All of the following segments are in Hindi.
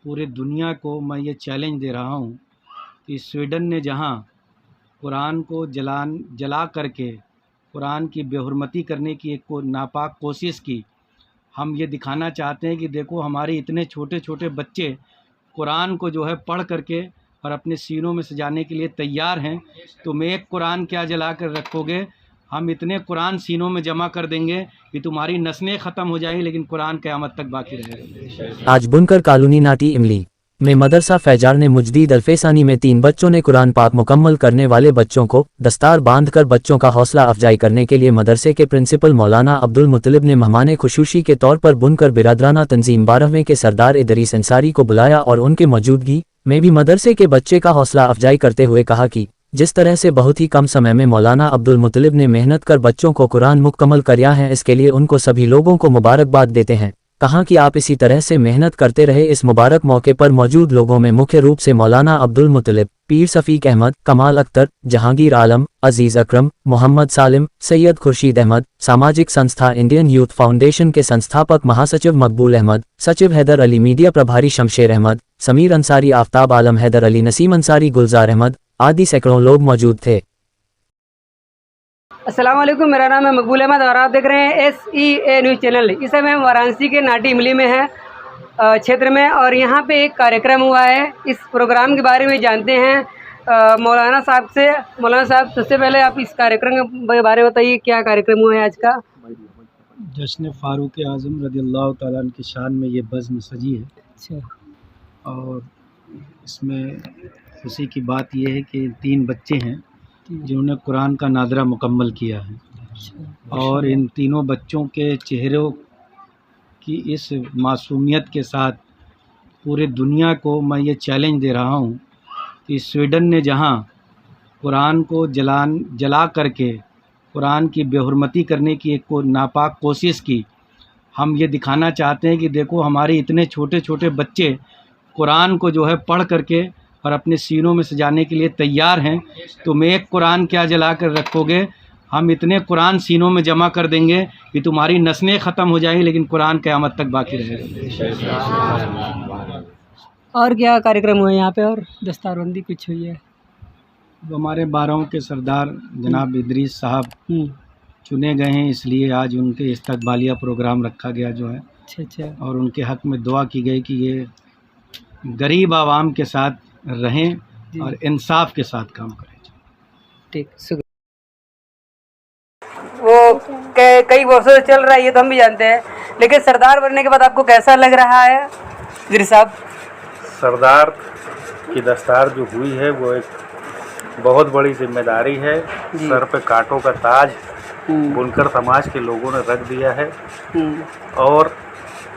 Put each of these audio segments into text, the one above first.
पूरे दुनिया को मैं ये चैलेंज दे रहा हूँ कि स्वीडन ने जहाँ कुरान को जला करके कुरान की बेहुरमती करने की एक नापाक कोशिश की, हम ये दिखाना चाहते हैं कि देखो हमारे इतने छोटे छोटे बच्चे कुरान को जो है पढ़ करके और अपने सीनों में सजाने के लिए तैयार हैं। तुम एक कुरान क्या जला कर रखोगे, हम इतने कुरान सीनों में जमा कर देंगे कि तुम्हारी नस्लें ख़त्म हो जाएंगी, लेकिन कुरान क़यामत तक बाकी रहेगा। आज बुनकर कॉलोनी नाटी इमली में मदरसा फैजार ने मुजदीद अल्फेसानी में 3 बच्चों ने कुरान पाक मुकम्मल करने वाले बच्चों को दस्तार बांधकर बच्चों का हौसला अफजाई करने के लिए मदरसे के प्रिंसिपल मौलाना अब्दुल मुतलिब ने मेहमान खुशूसी के तौर पर बुनकर बिरादराना तंजीम 12वें के सरदार इदरीस अंसारी को बुलाया और उनके मौजूदगी में भी मदरसे के बच्चे का हौसला अफजाई करते हुए कहा कि जिस तरह से बहुत ही कम समय में मौलाना अब्दुल मुतलिब ने मेहनत कर बच्चों को कुरान मुकम्मल किया है, इसके लिए उनको सभी लोगों को मुबारकबाद देते हैं। कहा कि आप इसी तरह से मेहनत करते रहे। इस मुबारक मौके पर मौजूद लोगों में मुख्य रूप से मौलाना अब्दुल मुतलिब, पीर सफ़ीक अहमद, कमाल अख्तर, जहांगीर आलम, अजीज़ अकरम, मोहम्मद सालिम, सैयद खुर्शीद अहमद, सामाजिक संस्था इंडियन यूथ फाउंडेशन के संस्थापक महासचिव मकबूल अहमद, सचिव हैदर अली, मीडिया प्रभारी शमशेर अहमद, समीर अंसारी, आफ्ताब आलम, हैदर अली, नसीम अंसारी, गुलजार अहमद आदि सैकड़ों लोग मौजूद थे। अस्सलाम वालेकुम, मेरा नाम है मकबूल अहमद और आप देख रहे हैं SEA न्यूज़ चैनल। इस समय हम वाराणसी के नाटी इमली में हैं क्षेत्र में, और यहाँ पे एक कार्यक्रम हुआ है। इस प्रोग्राम के बारे में जानते हैं मौलाना साहब से। मौलाना साहब, सबसे पहले आप इस कार्यक्रम के बारे में बताइए, क्या कार्यक्रम हुआ है आज का? जश्न फ़ारूक आज़म रज़ियल्लाहु ताला अन्हु की शान में ये बज़्म सजी है। अच्छा। और इसमें खुशी की बात यह है कि 3 बच्चे हैं जिन्होंने कुरान का नादरा मुकम्मल किया है, और इन तीनों बच्चों के चेहरों की इस मासूमियत के साथ पूरे दुनिया को मैं ये चैलेंज दे रहा हूँ कि स्वीडन ने जहाँ कुरान को जला करके कुरान की बेहुरमती करने की एक नापाक कोशिश की, हम ये दिखाना चाहते हैं कि देखो हमारे इतने छोटे छोटे बच्चे कुरान को जो है पढ़ करके और अपने सीनों में सजाने के लिए तैयार हैं। तुम एक कुरान क्या जला कर रखोगे, हम इतने कुरान सीनों में जमा कर देंगे कि तुम्हारी नस्लें ख़त्म हो जाएंगी, लेकिन कुरान क़यामत तक बाकी रहेगा। और क्या कार्यक्रम हुआ यहाँ पे, और दस्तारबंदी कुछ हुई है? हमारे 12 के सरदार जनाब इदरीस साहब चुने गए हैं, इसलिए आज उनके इस्तकबालिया प्रोग्राम रखा गया जो है। अच्छा। और उनके हक़ में दुआ की गई कि ये गरीब आवाम के साथ रहें और इंसाफ के साथ काम करें। ठीक, शुक्रिया। वो कई वर्षों से चल रहा है, ये तो हम भी जानते हैं, लेकिन सरदार बनने के बाद आपको कैसा लग रहा है इदरीस साहब? सरदार की दस्तार जो हुई है वो एक बहुत बड़ी जिम्मेदारी है। सर पे कांटों का ताज बुनकर समाज के लोगों ने रख दिया है, और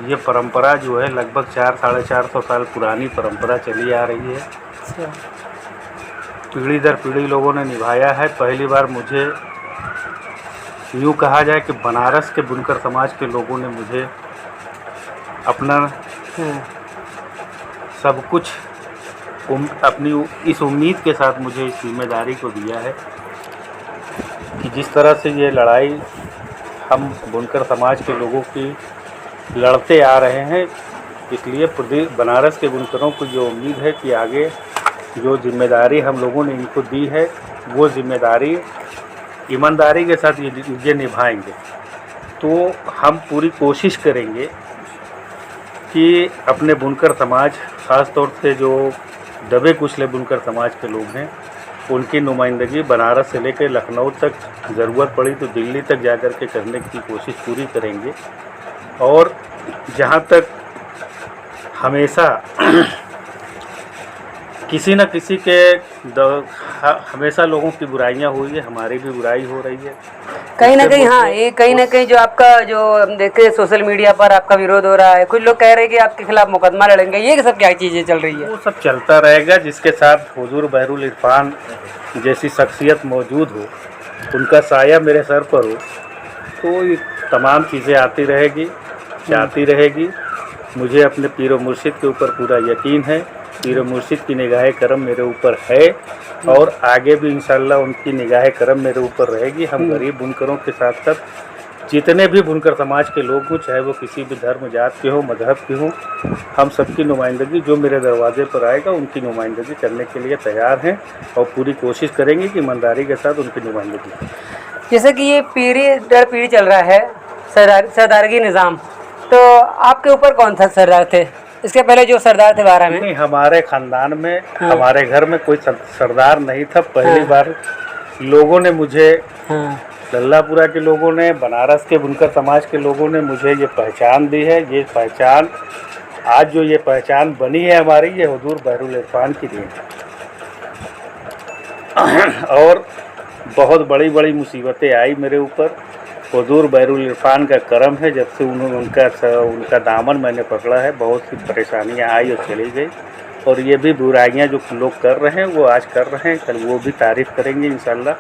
ये परंपरा जो है लगभग 400-450 साल पुरानी परंपरा चली आ रही है। पीढ़ी दर पीढ़ी लोगों ने निभाया है। पहली बार मुझे यूँ कहा जाए कि बनारस के बुनकर समाज के लोगों ने मुझे अपना सब कुछ अपनी इस उम्मीद के साथ मुझे इस जिम्मेदारी को दिया है कि जिस तरह से ये लड़ाई हम बुनकर समाज के लोगों की लड़ते आ रहे हैं, इसलिए प्रदेश बनारस के बुनकरों को ये उम्मीद है कि आगे जो जिम्मेदारी हम लोगों ने इनको दी है वो जिम्मेदारी ईमानदारी के साथ ये निभाएंगे। तो हम पूरी कोशिश करेंगे कि अपने बुनकर समाज, ख़ास तौर से जो दबे कुचले बुनकर समाज के लोग हैं, उनकी नुमाइंदगी बनारस से लेकर लखनऊ तक, ज़रूरत पड़ी तो दिल्ली तक जाकर के करने की कोशिश पूरी करेंगे। और जहाँ तक हमेशा किसी न किसी के हमेशा लोगों की बुराइयां हुई है, हमारी भी बुराई हो रही है कहीं ना कहीं। हाँ, ये कहीं ना कहीं जो आपका जो हम देखे सोशल मीडिया पर आपका विरोध हो रहा है, कुछ लोग कह रहे हैं कि आपके खिलाफ मुकदमा लड़ेंगे, ये सब क्या चीज़ें चल रही है? वो सब चलता रहेगा। जिसके साथ हुजूर बहरुल इरफान जैसी शख्सियत मौजूद हो, उनका साया मेरे सर पर हो, तो ये तमाम चीज़ें आती रहेगी, जाती रहेगी। मुझे अपने पीर व मुर्शिद के ऊपर पूरा यकीन है। पीर व मुर्शिद की निगाह करम मेरे ऊपर है, और आगे भी इंशाअल्लाह उनकी निगाह करम मेरे ऊपर रहेगी। हम गरीब बुनकरों के साथ साथ जितने भी बुनकर समाज के लोग हों, चाहे वो किसी भी धर्म जात के हो, मजहब के हों, हम सबकी नुमाइंदगी जो मेरे दरवाजे पर आएगा उनकी नुमाइंदगी करने के लिए तैयार हैं और पूरी कोशिश करेंगे कि ईमानदारी के साथ उनकी नुमाइंदगी करें। जैसे कि ये पीढ़ी दर पीढ़ी चल रहा है सरदारगी निज़ाम, तो आपके ऊपर कौन सा सरदार थे? इसके पहले जो सरदार थे बारह में? नहीं, हमारे ख़ानदान में, हमारे घर में कोई सरदार नहीं था। पहली बार लोगों ने मुझे, लल्लापुरा के लोगों ने, बनारस के बुनकर समाज के लोगों ने मुझे ये पहचान दी है। ये पहचान, आज जो ये पहचान बनी है हमारी, ये हुजूर बहरुल इरफान की देन है। और बहुत बड़ी बड़ी मुसीबतें आई मेरे ऊपर, हुजूर बहरुल इरफान का करम है। जब से उन्होंने उनका दामन मैंने पकड़ा है, बहुत सी परेशानियां आई और चली गई। और ये भी बुराइयां जो लोग कर रहे हैं वो आज कर रहे हैं, कल वो भी तारीफ़ करेंगे इंशाल्लाह,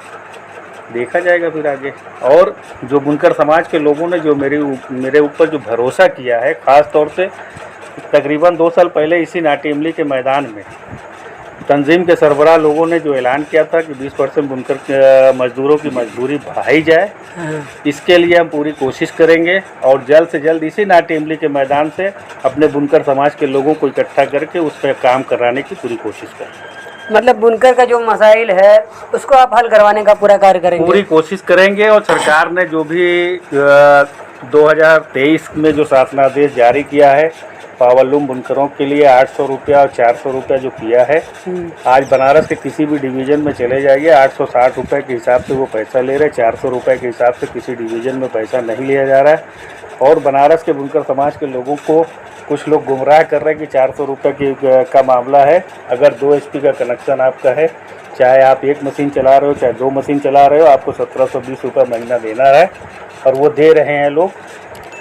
देखा जाएगा फिर आगे। और जो बुनकर समाज के लोगों ने जो मेरे ऊपर जो भरोसा किया है, ख़ास तौर से तकरीबन 2 साल पहले इसी नाटी इमली के मैदान में तंजीम के सरबराह लोगों ने जो ऐलान किया था कि 20% बुनकर मजदूरों की मजदूरी बढ़ाई जाए, इसके लिए हम पूरी कोशिश करेंगे और जल्द से जल्द इसी नाटी इमली के मैदान से अपने बुनकर समाज के लोगों को इकट्ठा करके उस पर काम कराने की पूरी कोशिश करेंगे। मतलब बुनकर का जो मसाइल है उसको आप हल करवाने का पूरा कार्य करेंगे? पूरी कोशिश करेंगे। और सरकार ने जो भी 2023 में जो शासनादेश जारी किया है, पावरलूम बुनकरों के लिए 800 रुपया और 400 रुपया जो किया है, आज बनारस के किसी भी डिवीज़न में चले जाइए, 860 रुपये के हिसाब से वो पैसा ले रहे हैं। 400 रुपये के हिसाब से किसी डिवीज़न में पैसा नहीं लिया जा रहा है। और बनारस के बुनकर समाज के लोगों को कुछ लोग गुमराह कर रहे हैं कि 400 रुपये का मामला है। अगर 2 HP का कनेक्शन आपका है, चाहे आप 1 मशीन चला रहे हो चाहे 2 मशीन चला रहे हो, आपको 1720 रुपये महीना देना है। और वो दे रहे हैं लोग,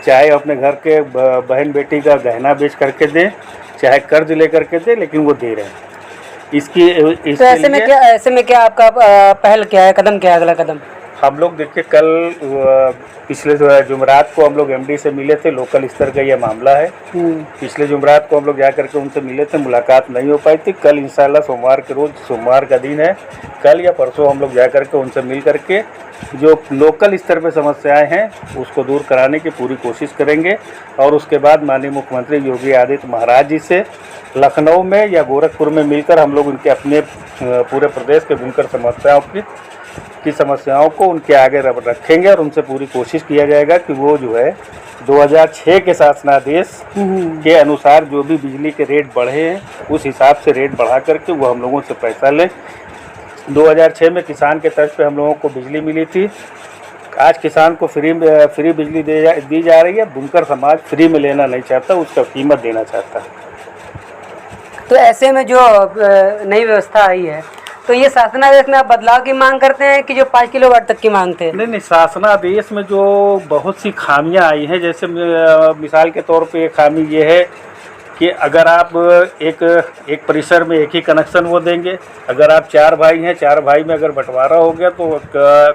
चाहे अपने घर के बहन बेटी का गहना बेच करके दें, चाहे कर्ज ले करके दें, लेकिन वो दे रहे हैं। इसके तो ऐसे में क्या आपका पहल क्या है, कदम क्या है, अगला कदम? हम लोग देखिए, कल पिछले जुमरात को हम लोग MD से मिले थे, लोकल स्तर का ये मामला है। पिछले जुमरात को हम लोग जा करके उनसे मिले थे, मुलाकात नहीं हो पाई थी। कल इंशाल्लाह सोमवार के रोज़, सोमवार का दिन है, कल या परसों हम लोग जा करके उनसे मिल करके जो लोकल स्तर पे समस्याएं हैं उसको दूर कराने की पूरी कोशिश करेंगे। और उसके बाद माननीय मुख्यमंत्री योगी आदित्य महाराज जी से लखनऊ में या गोरखपुर में मिलकर हम लोग उनके अपने पूरे प्रदेश के बुनकर समस्याओं को उनके आगे रखेंगे और उनसे पूरी कोशिश किया जाएगा कि वो जो है 2006 के शासनादेश के अनुसार जो भी बिजली के रेट बढ़े हैं उस हिसाब से रेट बढ़ा करके वो हम लोगों से पैसा लें। 2006 में किसान के तर्ज पे हम लोगों को बिजली मिली थी, आज किसान को फ्री बिजली दी जा रही है। बुनकर समाज फ्री में लेना नहीं चाहता, उसका कीमत देना चाहता है। तो ऐसे में जो नई व्यवस्था आई है, तो ये शासनादेश में आप बदलाव की मांग करते हैं कि जो 5 किलोवाट तक की मांग थे? नहीं, शासनादेश में जो बहुत सी खामियां आई हैं, जैसे मिसाल के तौर पे खामी ये है कि अगर आप एक परिसर में एक ही कनेक्शन वो देंगे, अगर आप 4 भाई हैं, 4 भाई में अगर बंटवारा हो गया तो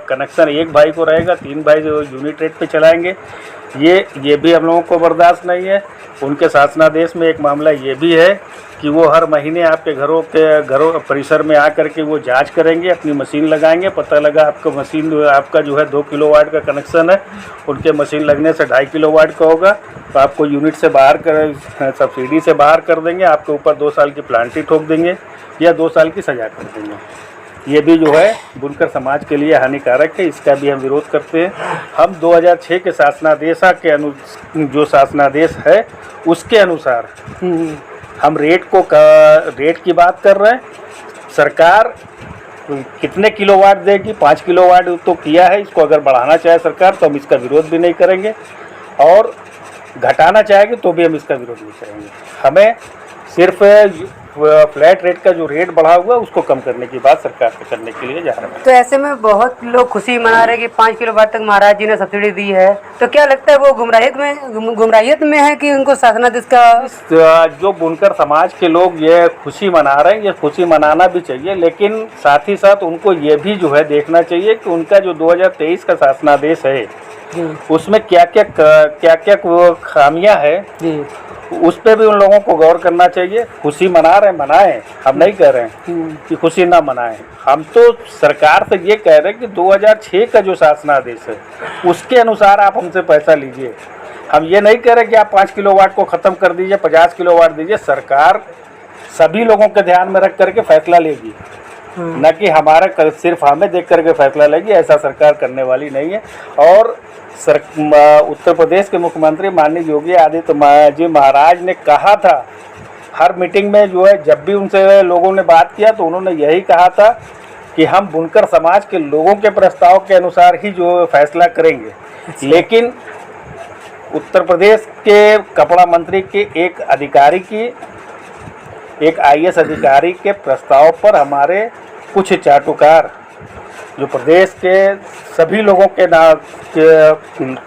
कनेक्शन एक भाई को रहेगा, 3 भाई जो यूनिट रेट पे चलाएंगे। ये भी हम लोगों को बर्दाश्त नहीं है। उनके शासनादेश में एक मामला ये भी है कि वो हर महीने आपके घरों परिसर में आकर के वो जांच करेंगे, अपनी मशीन लगाएंगे, पता लगा आपका जो है 2 किलोवाट का कनेक्शन है, उनके मशीन लगने से 2.5 किलोवाट का होगा, तो आपको यूनिट से बाहर सब्सिडी से बाहर कर देंगे, आपके ऊपर 2 साल की प्लांटी ठोक देंगे या 2 साल की सजा कर देंगे। ये भी जो है बुनकर समाज के लिए हानिकारक है, इसका भी हम विरोध करते हैं। हम 2006 के शासनादेश के जो शासनादेश है उसके अनुसार हम रेट की बात कर रहे हैं। सरकार कितने किलोवाट देगी, 5 किलोवाट तो किया है, इसको अगर बढ़ाना चाहे सरकार तो हम इसका विरोध भी नहीं करेंगे, और घटाना चाहेगी तो भी हम इसका विरोध नहीं करेंगे। हमें सिर्फ फ्लैट रेट का जो रेट बढ़ा हुआ है उसको कम करने की बात सरकार से करने के लिए जा रहे हैं। तो ऐसे में बहुत लोग खुशी मना रहे हैं कि 5 किलोवाट तक महाराज जी ने सब्सिडी दी है, तो क्या लगता है वो गुमराहियत में है कि उनको शासनादेश का जो बुनकर समाज के लोग ये खुशी मना रहे हैं, ये खुशी मनाना भी चाहिए, लेकिन साथ ही साथ उनको ये भी जो है देखना चाहिए कि उनका जो 2023 का शासनादेश है उसमें क्या क्या खामियां है उस पर भी उन लोगों को गौर करना चाहिए। खुशी मना रहे हैं, मनाएं, हम नहीं कह रहे हैं कि खुशी ना मनाएं। हम तो सरकार से ये कह रहे हैं कि 2006 का जो शासनादेश है उसके अनुसार आप हमसे पैसा लीजिए। हम ये नहीं कह रहे कि आप 5 किलोवाट को ख़त्म कर दीजिए, 50 किलोवाट दीजिए। सरकार सभी लोगों के ध्यान में रख करके फैसला लेगी, न कि हमारा सिर्फ हमें देख करके फैसला लेगी। ऐसा सरकार करने वाली नहीं है। और उत्तर प्रदेश के मुख्यमंत्री माननीय योगी आदित्यनाथ जी महाराज ने कहा था, हर मीटिंग में जो है, जब भी उनसे लोगों ने बात किया तो उन्होंने यही कहा था कि हम बुनकर समाज के लोगों के प्रस्ताव के अनुसार ही जो फैसला करेंगे। लेकिन उत्तर प्रदेश के कपड़ा मंत्री के एक अधिकारी की, एक IAS अधिकारी के प्रस्ताव पर हमारे कुछ चाटुकार, जो प्रदेश के सभी लोगों के नाम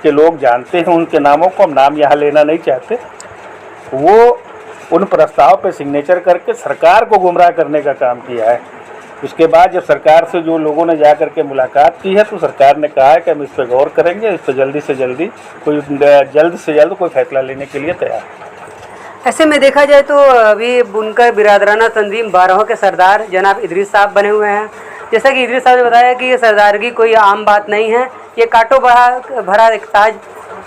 के लोग जानते हैं, उनके नामों को हम नाम यहाँ लेना नहीं चाहते, वो उन प्रस्ताव पे सिग्नेचर करके सरकार को गुमराह करने का काम किया है। उसके बाद जब सरकार से जो लोगों ने जा करके मुलाकात की है तो सरकार ने कहा है कि हम इस पर गौर करेंगे, इस पर जल्द से जल्द कोई फैसला लेने के लिए तैयार है। ऐसे में देखा जाए तो अभी बुनकर बिरादराना तंजीम 12 के सरदार जनाब इदरीस साहब बने हुए हैं। जैसा कि इदरीस साहब ने बताया कि ये सरदारगी कोई आम बात नहीं है, ये कांटों भरा एक ताज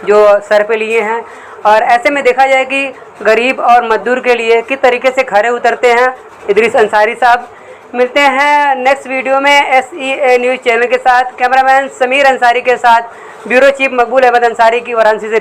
जो सर पे लिए हैं। और ऐसे में देखा जाए कि गरीब और मजदूर के लिए किस तरीके से खरे उतरते हैं इदरीस अंसारी साहब। मिलते हैं नेक्स्ट वीडियो में SEA न्यूज़ चैनल के साथ। कैमरामैन समीर अंसारी के साथ ब्यूरो चीफ मकबूल अहमद अंसारी की वाराणसी से।